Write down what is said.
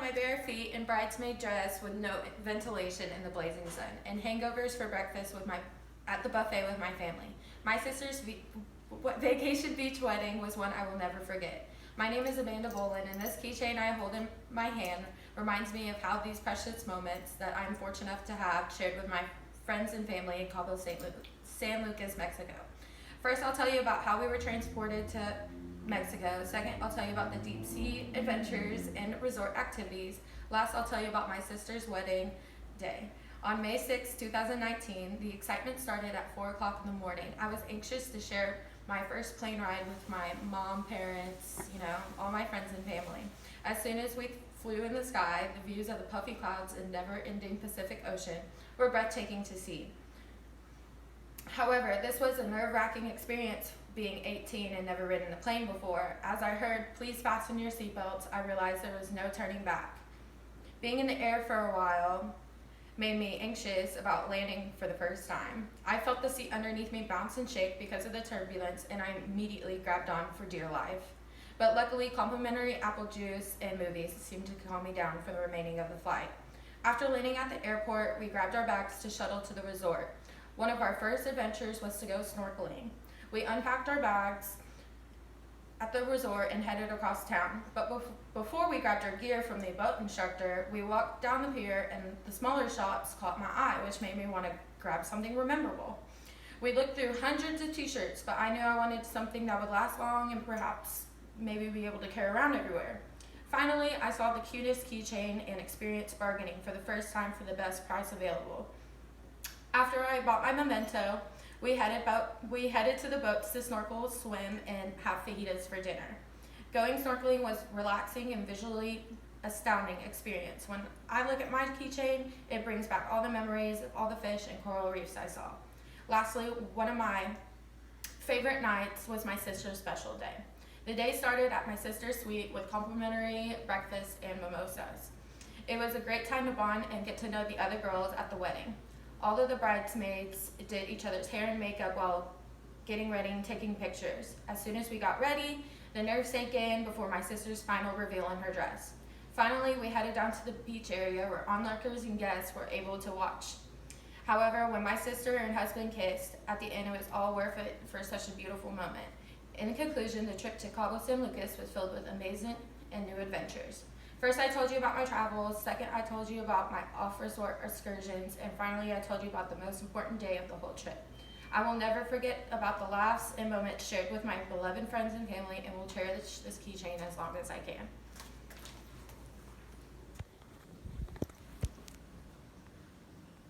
my bare feet in bridesmaid dress with no ventilation in the blazing sun, and hangovers for breakfast at the buffet with my family. My sister's vacation beach wedding was one I will never forget. My name is Amanda Bolin, and this keychain I hold in my hand reminds me of how these precious moments that I'm fortunate enough to have shared with my friends and family in Cabo San Lucas, Mexico. First, I'll tell you about how we were transported to Mexico. Second, I'll tell you about the deep sea adventures and resort activities. Last, I'll tell you about my sister's wedding day. On May 6, 2019, the excitement started at 4 o'clock in the morning. I was anxious to share my first plane ride with my mom, parents, all my friends and family. As soon as we flew in the sky, the views of the puffy clouds and never-ending Pacific Ocean were breathtaking to see. However, this was a nerve-wracking experience being 18 and never ridden a plane before. As I heard, "Please fasten your seatbelts," I realized there was no turning back. Being in the air for a while made me anxious about landing for the first time. I felt the seat underneath me bounce and shake because of the turbulence, and I immediately grabbed on for dear life. But luckily, complimentary apple juice and movies seemed to calm me down for the remaining of the flight. After landing at the airport, we grabbed our bags to shuttle to the resort. One of our first adventures was to go snorkeling. We unpacked our bags at the resort and headed across town. But before we grabbed our gear from the boat instructor, we walked down the pier, and the smaller shops caught my eye, which made me want to grab something memorable. We looked through hundreds of t-shirts, but I knew I wanted something that would last long and perhaps maybe be able to carry around everywhere. Finally, I saw the cutest keychain and experienced bargaining for the first time for the best price available. After I bought my memento, we headed to the boats to snorkel, swim, and have fajitas for dinner. Going snorkeling was relaxing and visually astounding experience. When I look at my keychain, it brings back all the memories of all the fish and coral reefs I saw. Lastly, one of my favorite nights was my sister's special day. The day started at my sister's suite with complimentary breakfast and mimosas. It was a great time to bond and get to know the other girls at the wedding. All of the bridesmaids did each other's hair and makeup while getting ready and taking pictures. As soon as we got ready, the nerves sank in before my sister's final reveal in her dress. Finally, we headed down to the beach area where onlookers and guests were able to watch. However, when my sister and husband kissed, at the end it was all worth it for such a beautiful moment. In conclusion, the trip to Cabo San Lucas was filled with amazing and new adventures. First, I told you about my travels. Second, I told you about my off-resort excursions. And finally, I told you about the most important day of the whole trip. I will never forget about the laughs and moments shared with my beloved friends and family, and will cherish this keychain as long as I can.